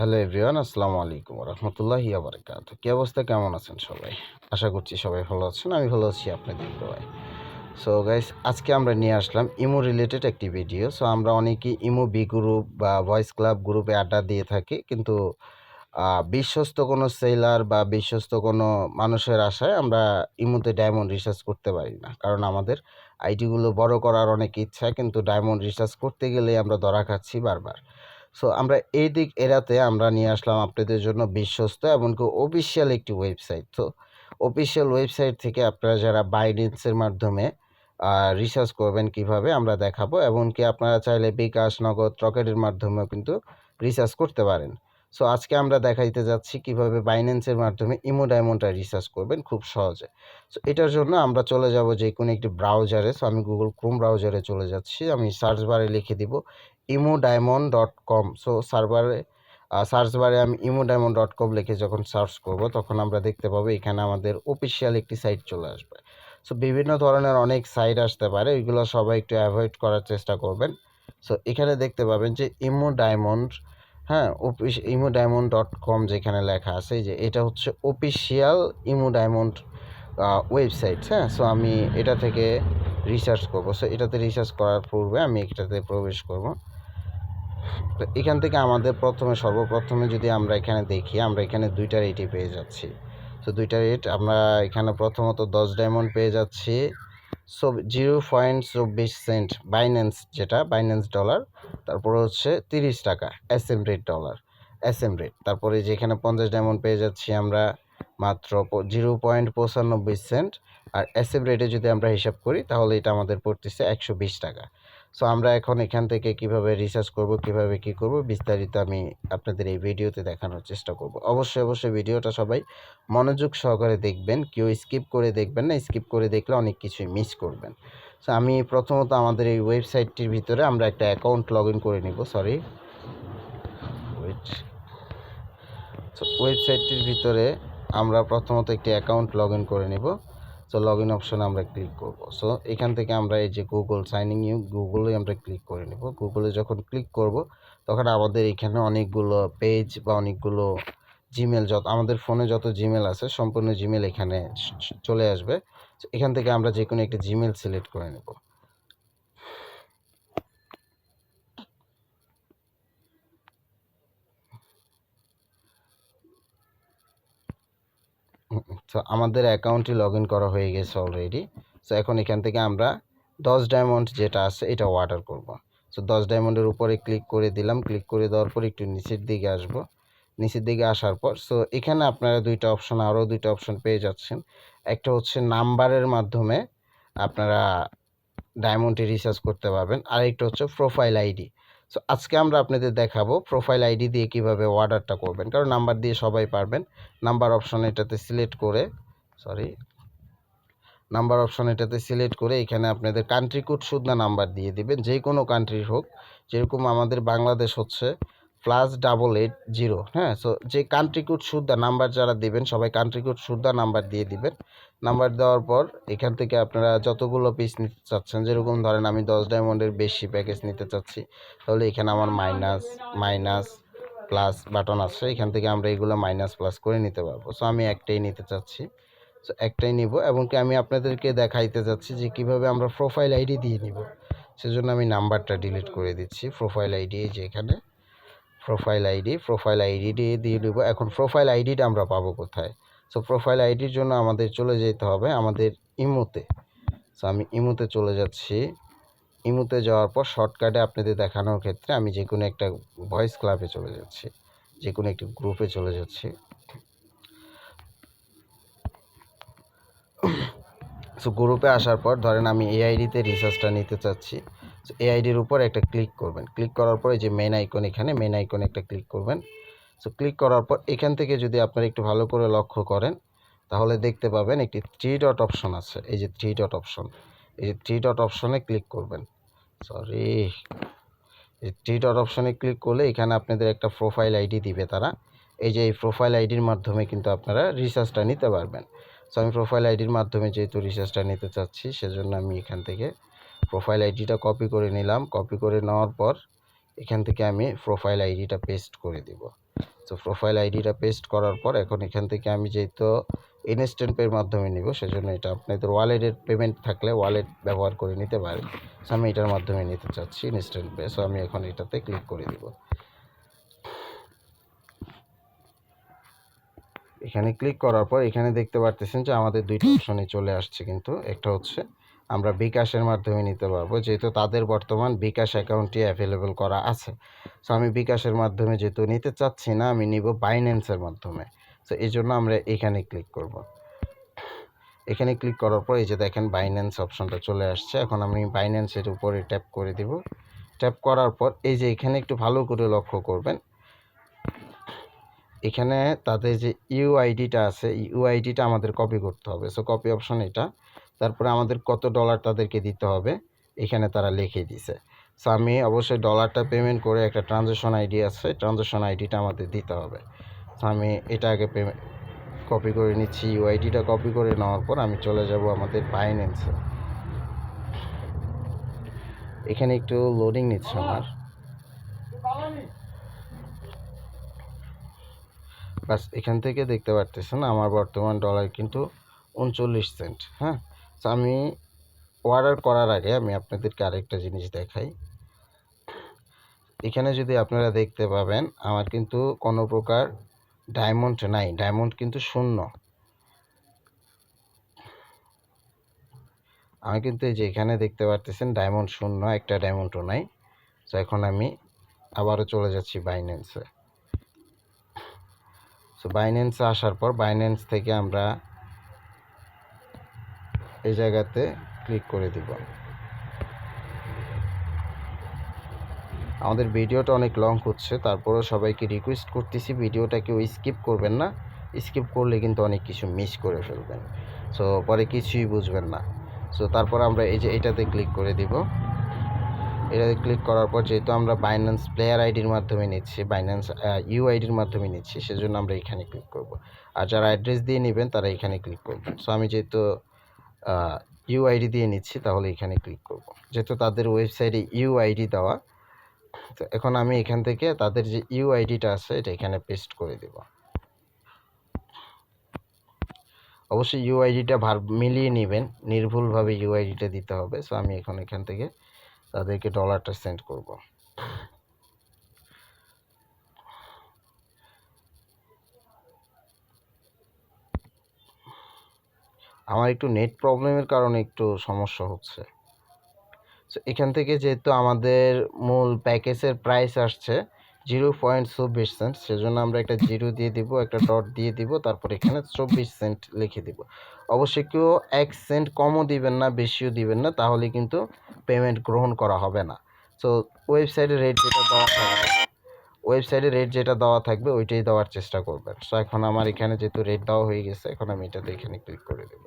Hello everyone, আসসালামু আলাইকুম রহমতুল্লাহি ওয়া বারাকাতুহু। কি অবস্থা, কেমন আছেন সবাই? আশা করছি সবাই ভালো আছেন। আমি ভালো আছি আপনাদের দোয়ায়। সো গাইস, আজকে আমরা নিয়ে আসলাম ইমো রিলেটেড একটি ভিডিও। সো আমরা অনেকেই ইমো বি গ্রুপ বা ভয়েস ক্লাব গ্রুপে আড্ডা দিয়ে থাকি, কিন্তু বিশ্বস্ত কোনো সেলার বা বিশ্বস্ত কোনো মানুষের আশায় আমরা ইমোতে ডায়মন্ড রিসার্চ করতে পারি না, কারণ আমাদের আইডিগুলো বড় করার অনেক ইচ্ছা, কিন্তু ডায়মন্ড রিসার্চ করতে গেলে আমরা ধরা খাচ্ছি বারবার। সো আমরা এই দিক এড়াতে আমরা নিয়ে আসলাম আপনাদের জন্য বিশ্বস্ত এমনকি অফিসিয়াল একটি ওয়েবসাইট। তো অফিসিয়াল ওয়েবসাইট থেকে আপনারা যারা বাইন্যান্সের মাধ্যমে রিসার্চ করবেন কিভাবে আমরা দেখাবো, এমনকি আপনারা চাইলে বিকাশ, নগদ, রকেটের মাধ্যমেও কিন্তু রিসার্চ করতে পারেন। সো আজকে আমরা দেখাইতে যাচ্ছি কিভাবে বাইন্যান্সের মাধ্যমে ইমো ডায়মন্ডটা রিসার্চ করবেন খুব সহজে। সো এটার জন্য আমরা চলে যাব যে কোনো একটি ব্রাউজারে। সো আমি গুগল ক্রোম ব্রাউজারে চলে যাচ্ছি। আমি সার্চ বারে লিখে দিব imodiamond.com। সো সার্চ বারে আমি imodiamond.com লিখে যখন সার্চ করব, তখন আমরা দেখতে পাবো এখানে আমাদের অফিসিয়াল একটি সাইট চলে আসবে। সো বিভিন্ন ধরনের অনেক সাইট আসতে পারে, ওইগুলো সবাই একটু অ্যাভয়েড করার চেষ্টা করবেন। সো এখানে দেখতে পাবেন যে ইমো ডায়মন্ড, হ্যাঁ, imodiamond.com যেখানে লেখা আছে, যে এটা হচ্ছে অফিসিয়াল ইমো ডায়মন্ড ওয়েবসাইট। হ্যাঁ, সো আমি এটা থেকে রিসার্চ করব। সো এটাতে রিসার্চ করার পূর্বে আমি এটাতে প্রবেশ করব। তো এখান থেকে আমাদের সর্বপ্রথমে যদি আমরা এখানে দেখি, আমরা এখানে দুইটা রেটই পেয়ে যাচ্ছি। তো দুইটা রেট আমরা এখানে প্রথমত 10 ডায়মন্ড পেয়ে যাচ্ছি 0.24 সেন্ট বাইন্যান্স, যেটা বাইন্যান্স ডলার। তারপরে হচ্ছে 30 টাকা SM rate dollar, SM rate. তারপরে যেখানে 50 ডায়মন্ড পেয়ে যাচ্ছি আমরা মাত্র 0.95 সেন্ট। আর এসএম রেটে যদি আমরা হিসাব করি তাহলে এটা আমাদের পড়তেছে 120 টাকা। সো আমরা এখন এখান থেকে কিভাবে রিসার্চ করব, কিভাবে কি করব, বিস্তারিত আমি আপনাদের এই ভিডিওতে দেখানোর চেষ্টা করব। অবশ্যই ভিডিওটা সবাই মনোযোগ সহকারে দেখবেন, কেউ স্কিপ করে দেখবেন না। স্কিপ করে দেখলে অনেক কিছুই মিস করবেন। সো আমি প্রথমত আমাদের এই ওয়েবসাইটটির ভিতরে আমরা একটা অ্যাকাউন্ট লগ ইন করে নিব। ওয়েবসাইটটির ভিতরে আমরা প্রথমত একটি অ্যাকাউন্ট লগ ইন করে নিব। সো লগ ইন অপশনে আমরা ক্লিক করব। সো এখান থেকে আমরা এই যে গুগল সাইনিং ইন, গুগলে আমরা ক্লিক করে নেব। গুগলে যখন ক্লিক করব তখন আমাদের এখানে অনেকগুলো পেজ বা অনেকগুলো জিমেল, আমাদের ফোনে যত জিমেল আছে সম্পূর্ণ জিমেল এখানে চলে আসবে। এখান থেকে আমরা যে কোনো একটা জিমেল সিলেক্ট করে নেব। তো আমাদের অ্যাকাউন্টটি লগ ইন করা হয়ে গেছে অলরেডি। সো এখন এখান থেকে আমরা 10 ডায়মন্ড যেটা আছে এটা অর্ডার করব। সো 10 ডায়মন্ডের উপরে ক্লিক করে দিলাম। ক্লিক করে দেওয়ার পর একটু নিচের দিকে আসব। নিচের দিকে আসার পর সো এখানে আপনারা আরও দুইটা অপশন পেয়ে যাচ্ছেন। একটা হচ্ছে নাম্বারের মাধ্যমে আপনারা ডায়মন্ডে রিসার্চ করতে পারবেন, আরেকটা হচ্ছে প্রোফাইল আইডি। সো আজকে আমরা আপনাদের দেখাবো প্রোফাইল আইডি দিয়ে কিভাবে অর্ডারটা করবেন, কারণ নাম্বার দিয়ে সবাই পারবেন। নাম্বার অপশন এটাতে সিলেক্ট করে এখানে আপনাদের কান্ট্রি কোড শুদ্ধ নাম্বার দিয়ে দিবেন, যে কোনো কান্ট্রির হোক। যেরকম আমাদের বাংলাদেশ হচ্ছে +880। হ্যাঁ, সো যে কান্ট্রি কোড শুদ্ধ নাম্বার যারা দিবেন সবাই কান্ট্রি কোড শুদ্ধ নাম্বার দিয়ে দিবেন। নাম্বার দেওয়ার পর এখান থেকে আপনারা যতগুলো পিস নিতে চাচ্ছেন, যেরকম ধরেন আমি 10 ডায়মন্ডের বেশি প্যাকেজ নিতে চাচ্ছি, তাহলে এখানে আমার মাইনাস প্লাস বাটন আছে, এখান থেকে আমরা এগুলো মাইনাস প্লাস করে নিতে পারবো। সো আমি একটাই নিতে চাচ্ছি, সো একটাই নিব। এবং কি আমি আপনাদেরকে দেখাইতে যাচ্ছি যে কিভাবে আমরা প্রোফাইল আইডি দিয়ে নিব। সেজন্য আমি নাম্বারটা ডিলিট করে দিচ্ছি। প্রোফাইল আইডি যে এখানে প্রোফাইল আইডি দিয়ে দিব। এখন প্রোফাইল আইডিটা আমরা পাবো কোথায়? সো প্রোফাইল আইডির জন্য আমাদের চলে যেতে হবে আমাদের ইমোতে। সো আমি ইমোতে চলে যাচ্ছি। ইমোতে যাওয়ার পর শর্টকাটে আপনাদের দেখানোর ক্ষেত্রে আমি যে কোনো একটা ভয়েস ক্লাবে চলে যাচ্ছি, যে কোনো একটি গ্রুপে চলে যাচ্ছি। সো গ্রুপে আসার পর ধরেন আমি এই আইডিতে রিসার্চটা নিতে চাচ্ছি। সো এই আইডির উপর একটা ক্লিক করবেন। ক্লিক করার পর এই যে মেন আইকন, এখানে মেন আইকনে একটা ক্লিক করবেন। সো ক্লিক করার পর এখান থেকে যদি আপনারা একটু ভালো করে লক্ষ্য করেন তাহলে দেখতে পাবেন একটি 3 ডট অপশন আছে। এই যে 3 ডট অপশন, এই যে 3 ডট অপশনে ক্লিক করবেন। এই 3 ডট অপশনে ক্লিক করলে এখানে আপনাদের একটা প্রোফাইল আইডি দিবে তারা। এই যে এই প্রোফাইল আইডির মাধ্যমে কিন্তু আপনারা রিসার্চটা নিতে পারবেন। সো আমি প্রোফাইল আইডির মাধ্যমে যেহেতু রিসার্চটা নিতে চাচ্ছি, সেজন্য আমি এখান থেকে প্রোফাইল আইডিটা কপি করে নিলাম। কপি করে নেওয়ার পর এখান থেকে আমি প্রোফাইল আইডিটা পেস্ট করে দিব। তো প্রোফাইল আইডিটা পেস্ট করার পর এখন এখান থেকে আমি যেহেতু ইনস্ট্যান্ট পের মাধ্যমে নিব, সেজন্য এটা আপনাদের ওয়ালেটের পেমেন্ট থাকলে ওয়ালেট ব্যবহার করে নিতে পারেন। সো আমি এটার মাধ্যমে নিতে চাচ্ছি ইনস্ট্যান্ট পে। সো আমি এখন এটাতে ক্লিক করে দিব। এখানে ক্লিক করার পর এখানে দেখতে পারতেছেন যে আমাদের দুইটা অপশনে চলে আসছে, কিন্তু একটা হচ্ছে আমরা বিকাশের মাধ্যমে নিতে পারবো, যেহেতু তাদের বর্তমান বিকাশ অ্যাকাউন্টটি অ্যাভেলেবল করা আছে। সো আমি বিকাশের মাধ্যমে যেহেতু নিতে চাচ্ছি না, আমি নিব বাইন্যান্সের মাধ্যমে। সো এই জন্য আমরা এখানে ক্লিক করব। এখানে ক্লিক করার পর এই যে দেখেন বাইন্যান্স অপশনটা চলে আসছে। এখন আমি বাইন্যান্সের উপরে ট্যাপ করে দিব। ট্যাপ করার পর এই যে এখানে একটু ভালো করে লক্ষ্য করবেন, এখানে তাদের যে ইউআইডিটা আছে, ইউআইডিটা আমাদের কপি করতে হবে। সো কপি অপশন এটা। তারপরে আমাদের কত ডলার তাদেরকে দিতে হবে এখানে তারা লিখে দিছে। সো আমি অবশ্যই ডলারটা পেমেন্ট করে একটা ট্রানজ্যাকশন আইডি আছে, ট্রানজ্যাকশন আইডিটা আমাদের দিতে হবে। সো আমি এটা আগে কপি করে নিচ্ছি। ইউআইডিটা কপি করে নেওয়ার পর আমি চলে যাব আমাদের বাইন্যান্সে। এখানে একটু লোডিং নিচ্ছে আমার। বাস এখান থেকে দেখতে পারতেছেন আমার বর্তমান ডলার কিন্তু 39 সেন্ট। হ্যাঁ, তো আমি অর্ডার করার আগে আমি আপনাদেরকে আরেকটা জিনিস দেখাই। এখানে যদি আপনারা দেখতে পাবেন আমার কিন্তু কোনো প্রকার ডায়মন্ড নাই, ডায়মন্ড কিন্তু শূন্য। আমি কিন্তু এই যে এখানে দেখতে পারতেছেন ডায়মন্ড শূন্য, একটা ডায়মন্ডও নাই। তো এখন আমি আবারও চলে যাচ্ছি বাইন্যান্সে। সো বাইন্যান্সে আসার পর বাইন্যান্স থেকে আমরা এই জায়গাতে ক্লিক করে দিব। আমাদের ভিডিওটা অনেক লং হচ্ছে, তারপরেও সবাইকে রিকোয়েস্ট করতেছি ভিডিওটা কেউ স্কিপ করবেন না। স্কিপ করলে কিন্তু অনেক কিছু মিস করে ফেলবেন, সো পরে কিছুই বুঝবেন না। সো তারপর আমরা এই যে এটাতে ক্লিক করে দিব। এটাতে ক্লিক করার পর যেহেতু আমরা বাইন্যান্স প্লেয়ার আইডির মাধ্যমে নিচ্ছি, বাইন্যান্স ইউআইডির মাধ্যমে নিচ্ছি, সেজন্য আমরা এখানে ক্লিক করব। আর যারা অ্যাড্রেস দিয়ে নেবেন তারা এখানে ক্লিক করবেন। সো আমি যেহেতু ইউআইডি দিয়ে নিচ্ছি তাহলে এখানে ক্লিক করব, যেহেতু তাদের ওয়েবসাইটে ইউআইডি দেওয়া। তো এখন আমি এখান থেকে তাদের যে ইউআইডিটা আছে এটা এখানে পেস্ট করে দেব। অবশ্যই ইউআইডিটা মিলিয়ে নেবেন, নির্ভুলভাবে ইউআইডিটা দিতে হবে। সো আমি এখন এখান থেকে তাদেরকে ডলারটা সেন্ড করব। আমার একটু নেট প্রবলেমের কারণে একটু সমস্যা হচ্ছে। সো এখান থেকে যেহেতু আমাদের মূল প্যাকেজের প্রাইস আসছে 0.24 সেন্ট, সেজন্য আমরা একটা জিরো দিয়ে দিব, একটা ডট দিয়ে দিব, তারপর এখানে 24 সেন্ট লিখে দিব। অবশ্যই কেউ 1 সেন্ট কমও দিবেন না, বেশিও দিবেন না, তাহলে কিন্তু পেমেন্ট গ্রহণ করা হবে না। সো ওয়েবসাইটে রেট যেটা দেওয়া থাকবে ওইটাই দেওয়ার চেষ্টা করবেন। সো এখন আমার এখানে যেহেতু রেট দেওয়া হয়ে গেছে, এখন আমি এটাতে এখানে ক্লিক করে দেব।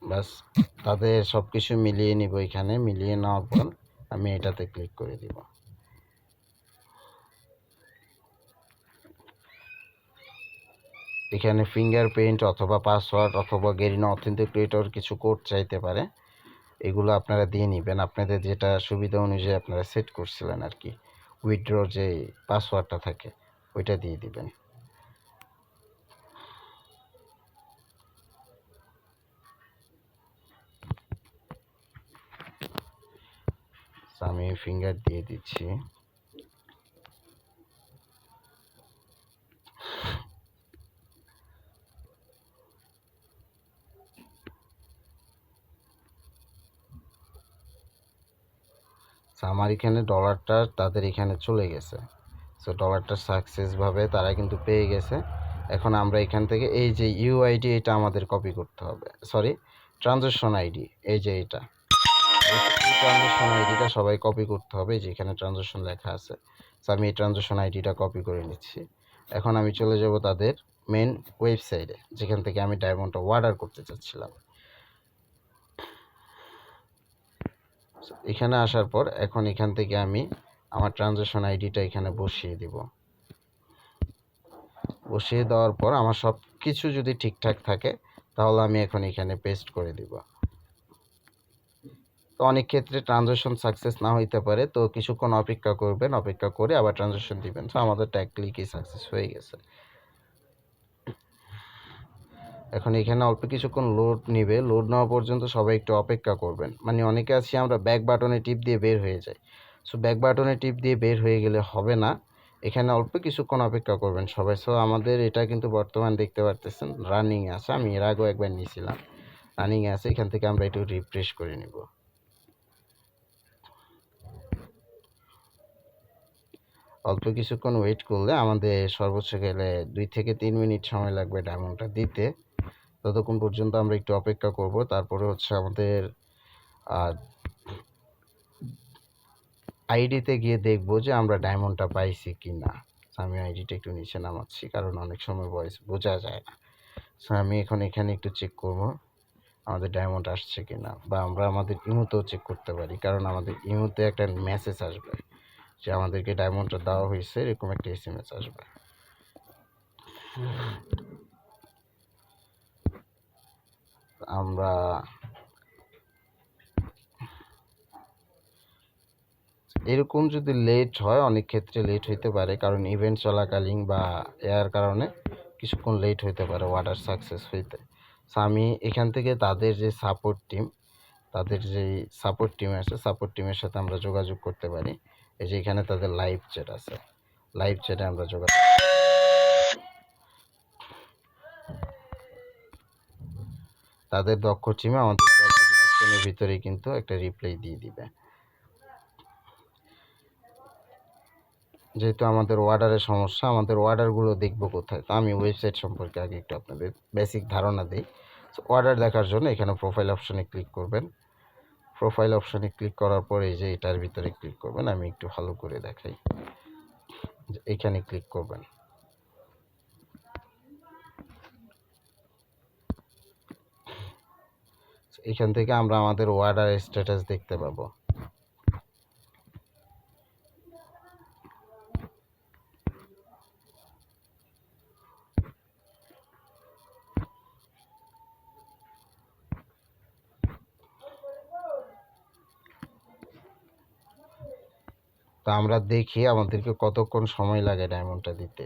বাস তাদের সব কিছু মিলিয়ে নিব। এখানে মিলিয়ে নেওয়ার পর আমি এটাতে ক্লিক করে দিব। এখানে ফিঙ্গারপ্রিন্ট অথবা পাসওয়ার্ড অথবা গেরিনা অথেন্টিকেটর কিছু কোড চাইতে পারে, এগুলো আপনারা দিয়ে নেবেন আপনাদের যেটা সুবিধা অনুযায়ী আপনারা সেট করছিলেন আর কি। উইথড্র যে পাসওয়ার্ডটা থাকে ওইটা দিয়ে দিবেন। আমি ফিঙ্গার দিয়ে দিচ্ছি। আমার এখানে ডলারটা তাদের এখানে চলে গেছে। সো ডলারটা সাকসেসভাবে তারা কিন্তু পেয়ে গেছে। এখন আমরা এখান থেকে এই যে ইউআইডি এটা আমাদের কপি করতে হবে, সরি ট্রানজ্যাকশন আইডি, এই যে এটা ট্রানজ্যাকশন আইডিটা সবাই কপি করতে হবে, যেখানে ট্রানজ্যাকশন লেখা আছে। সো আমি এই ট্রানজ্যাকশন আইডিটা কপি করে নিচ্ছি। এখন আমি চলে যাব তাদের মেন ওয়েবসাইটে, যেখান থেকে আমি ডায়মন্ডটা অর্ডার করতে চাচ্ছিলাম। এখানে আসার পর এখন এখান থেকে আমি আমার ট্রানজ্যাকশন আইডিটা এখানে বসিয়ে দিব। বসিয়ে দেওয়ার পর আমার সব কিছু যদি ঠিকঠাক থাকে তাহলে আমি এখন এখানে পেস্ট করে দিব। তো অনেক ক্ষেত্রে ট্রানজ্যাকশন সাকসেস না হইতে পারে, তো কিছুক্ষণ অপেক্ষা করবেন, অপেক্ষা করে আবার ট্রানজ্যাকশন দিবেন। তো আমাদেরটা এক ক্লিকই সাকসেস হয়ে গেছে। এখন এখানে অল্প কিছুক্ষণ লোড নিবে, লোড নেওয়া পর্যন্ত সবাই একটু অপেক্ষা করবেন। মানে অনেকে আছি আমরা ব্যাক বাটনে টিপ দিয়ে বের হয়ে যাই, সো ব্যাক বাটনে টিপ দিয়ে বের হয়ে গেলে হবে না, এখানে অল্প কিছুক্ষণ অপেক্ষা করবেন সবাই। সো আমাদের এটা কিন্তু বর্তমান দেখতে পারতেছেন রানিংয়ে আছে, আমি এর আগেও একবার নিয়েছিলাম, রানিংয়ে আছে। এখান থেকে আমরা একটু রিফ্রেশ করে নিব। অল্প কিছুক্ষণ ওয়েট করলে আমাদের সর্বোচ্চ গেলে 2 থেকে 3 মিনিট সময় লাগবে ডায়মন্ডটা দিতে। ততক্ষণ পর্যন্ত আমরা একটু অপেক্ষা করব। তারপরে হচ্ছে আমাদের আইডিতে গিয়ে দেখব যে আমরা ডায়মন্ডটা পাইছি কি না। আমি আইডিটা একটু নিচে নামাচ্ছি, কারণ অনেক সময় ভয়েস বোঝা যায় না। সো আমি এখন এখানে একটু চেক করব আমাদের ডায়মন্ড আসছে কি না, বা আমরা আমাদের ইমোতেও চেক করতে পারি, কারণ আমাদের ইমোতে একটা মেসেজ আসবে যে আমাদেরকে ডায়মন্ডটা দেওয়া হয়েছে, এরকম একটা এসএমএস আসবে। আমরা এরকম যদি লেট হয়, অনেক ক্ষেত্রে লেট হইতে পারে, কারণ ইভেন্ট চলাকালীন বা এর কারণে কিছুক্ষণ লেট হইতে পারে ওয়াটার সাকসেস হইতে। সো আমি এখান থেকে তাদের যে সাপোর্ট টিম, তাদের যেই সাপোর্ট টিম আছে, সাপোর্ট টিমের সাথে আমরা যোগাযোগ করতে পারি। এই যে এখানে তাদের লাইভ চ্যাট আছে, লাইভ চ্যাটে আমরা যোগাযোগ, তাদের দক্ষ টিমে আমাদের অল্প কিছুক্ষণের ভিতরেই কিন্তু একটা রিপ্লাই দিয়ে দিবে। যেহেতু আমাদের অর্ডারের সমস্যা, আমাদের অর্ডারগুলো দেখবো কোথায়, তো আমি ওয়েবসাইট সম্পর্কে আগে একটু আপনাদের বেসিক ধারণা দিই। সো অর্ডার দেখার জন্য এখানে প্রোফাইল অপশনে ক্লিক করবেন। প্রোফাইল অপশনে ক্লিক করার পরে এই যে এটার ভিতরে ক্লিক করবেন, আমি একটু ভালো করে দেখাই। এখানে ক্লিক করবেন, এখান থেকে আমরা আমাদের অর্ডার স্ট্যাটাস দেখতে পাবো। তো আমরা দেখি আমাদেরকে কতক্ষণ সময় লাগে ডায়মন্ডটা দিতে।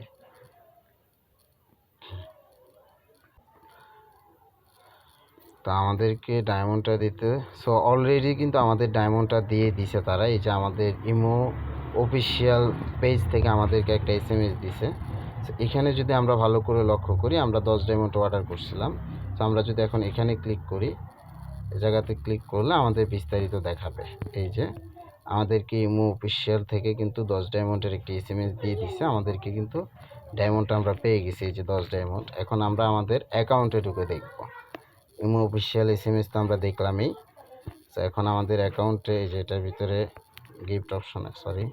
তো আমাদেরকে ডায়মন্ডটা দিতে, সো অলরেডি কিন্তু আমাদের ডায়মন্ডটা দিয়ে দিছে তারা। এই যে আমাদের ইমো অফিসিয়াল পেজ থেকে আমাদেরকে একটা এসএমএস দিছে। এখানে যদি আমরা ভালো করে লক্ষ্য করি, আমরা 10 ডায়মন্ড অর্ডার করছিলাম। তো আমরা যদি এখন এখানে ক্লিক করি, এই জায়গাতে ক্লিক করলে আমাদের বিস্তারিত দেখাবে। এই যে আমাদেরকে ইমো অফিসিয়াল থেকে কিন্তু 10 ডায়মন্ডের একটি এসএমএস দিয়ে দিছে, আমাদেরকে কিন্তু ডায়মন্ডটা আমরা পেয়ে গেছি, এই যে 10 ডায়মন্ড। এখন আমরা আমাদের অ্যাকাউন্টে ঢুকে দেখব। ইমো অফিসিয়াল এসএমএস তো আমরা দেখলামই। তো এখন আমাদের অ্যাকাউন্টে এই যে এটার ভিতরে গিফট অপশন, সরি,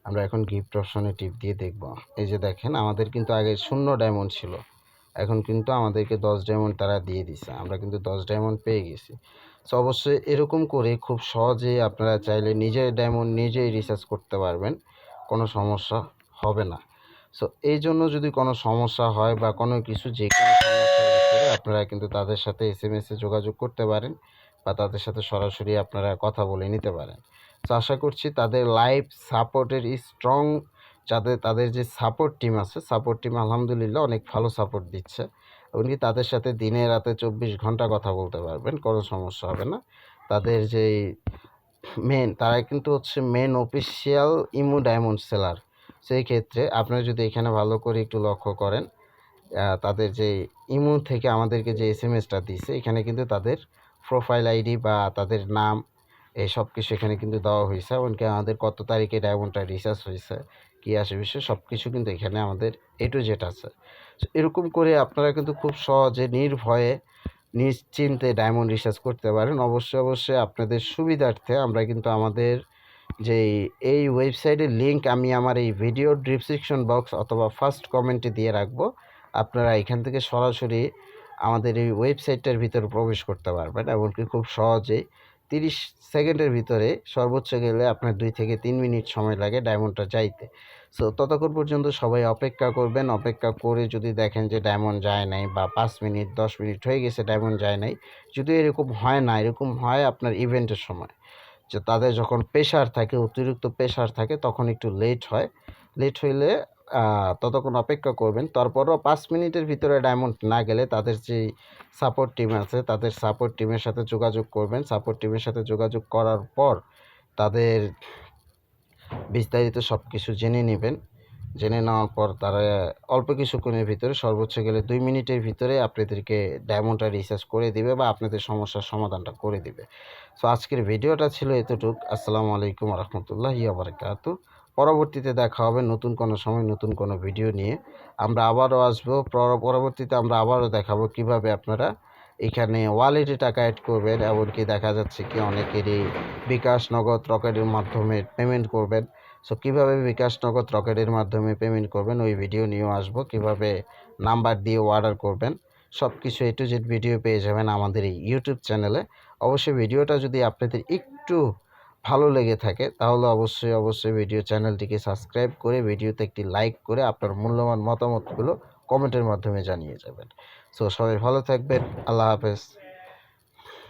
আমরা এখন গিফট অপশনে টিপ দিয়ে দেখব। এই যে দেখেন আমাদের কিন্তু আগে 0 ডায়মন্ড ছিল, এখন কিন্তু আমাদেরকে 10 ডায়মন্ড তারা দিয়ে দিছে, আমরা কিন্তু 10 ডায়মন্ড পেয়ে গেছি। সো অবশ্যই এরকম করে খুব সহজেই আপনারা চাইলে নিজের ডায়মন্ড নিজেই রিসার্চ করতে পারবেন, কোনো সমস্যা হবে না। সো এই জন্য যদি কোনো সমস্যা হয় বা কোনো কিছু, যে কোনো সমস্যার ভিতরে আপনারা কিন্তু তাদের সাথে এসএমএসে যোগাযোগ করতে পারেন, বা তাদের সাথে সরাসরি আপনারা কথা বলে নিতে পারেন। তো আশা করছি তাদের লাইভ সাপোর্টের স্ট্রং, তাদের যে সাপোর্ট টিম আছে, সাপোর্ট টিম আলহামদুলিল্লাহ অনেক ভালো সাপোর্ট দিচ্ছে। এমনকি তাদের সাথে দিনে রাতে 24 ঘন্টা কথা বলতে পারবেন, কোনো সমস্যা হবে না। তাদের যেই তারা কিন্তু হচ্ছে main official imo diamond seller. সেই ক্ষেত্রে আপনারা যদি এখানে ভালো করে একটু লক্ষ্য করেন, তাদের যে ইমো থেকে আমাদেরকে যে এসএমএসটা দিয়েছে, এখানে কিন্তু তাদের প্রোফাইল আইডি বা তাদের নাম, এই সব কিছু এখানে কিন্তু দেওয়া হয়েছে। এমনকি আমাদের কত তারিখে ডায়মন্ডটা রিচার্জ হয়েছে, কী আসে বিষয় সব কিছু কিন্তু এখানে আমাদের A to Z আছে। এরকম করে আপনারা কিন্তু খুব সহজে নির্ভয়ে নিশ্চিন্তে ডায়মন্ড রিচার্জ করতে পারেন। অবশ্যই আপনাদের সুবিধার্থে আমরা কিন্তু আমাদের যে এই ওয়েবসাইটের লিঙ্ক আমি আমার এই ভিডিও ডিসক্রিপশন বক্স অথবা ফার্স্ট কমেন্টে দিয়ে রাখবো। আপনারা এখান থেকে সরাসরি আমাদের এই ওয়েবসাইটটার ভিতরে প্রবেশ করতে পারবেন, এমনকি খুব সহজেই 30 সেকেন্ডের ভিতরে, সর্বোচ্চ গেলে আপনার 2 থেকে 3 মিনিট সময় লাগে ডায়মন্ডটা যাইতে। সো ততক্ষণ পর্যন্ত সবাই অপেক্ষা করবেন। অপেক্ষা করে যদি দেখেন যে ডায়মন্ড যায় নাই বা 5 মিনিট 10 মিনিট হয়ে গেছে ডায়মন্ড যায় নাই, যদি এরকম হয় না, এরকম হয় আপনার ইভেন্টের সময়, যে তাদের যখন প্রেশার থাকে, অতিরিক্ত প্রেশার থাকে, তখন একটু লেট হয়। লেট হইলে ততক্ষণ অপেক্ষা করবেন। তারপরও 5 মিনিটের ভিতরে ডায়মন্ড না গেলে তাদের যে সাপোর্ট টিম আছে, তাদের সাপোর্ট টিমের সাথে যোগাযোগ করবেন। সাপোর্ট টিমের সাথে যোগাযোগ করার পর তাদের বিস্তারিত সব কিছু জেনে নেবেন। জেনে নেওয়ার পর তারা অল্প কিছুক্ষণের ভিতরে, সর্বোচ্চ গেলে 2 মিনিটের ভিতরে আপনাদেরকে ডায়মন্ডটা রিচার্জ করে দিবে বা আপনাদের সমস্যার সমাধানটা করে দিবে। সো আজকের ভিডিওটা ছিল এতটুক। আসসালামু আলাইকুম রহমতুল্লাহি বারাকাতু। পরবর্তীতে দেখা হবে নতুন কোনো সময় নতুন কোনো ভিডিও নিয়ে। আমরা আবারও আসবো। পরবর্তীতে আমরা আবারও দেখাবো কিভাবে আপনারা এখানে ওয়ালেটে টাকা অ্যাড করবেন। এমনকি দেখা যাচ্ছে কি অনেকেরই বিকাশ, নগদ, রকেটের মাধ্যমে পেমেন্ট করবেন। সো কীভাবে বিকাশ, নগদ, রকেটের মাধ্যমে পেমেন্ট করবেন ওই ভিডিও নিয়েও আসবো। কীভাবে নাম্বার দিয়ে অর্ডার করবেন, সব কিছু A to Z ভিডিও পেয়ে যাবেন আমাদের এই ইউটিউব চ্যানেলে। অবশ্যই ভিডিওটা যদি আপনাদের একটু ভালো লেগে থাকে তাহলে অবশ্যই ভিডিও চ্যানেলটিকে সাবস্ক্রাইব করে ভিডিওতে একটি লাইক করে আপনার মূল্যবান মতামতগুলো কমেন্টের মাধ্যমে জানিয়ে যাবেন। সো সবাই ভালো থাকবেন। আল্লাহ হাফেজ।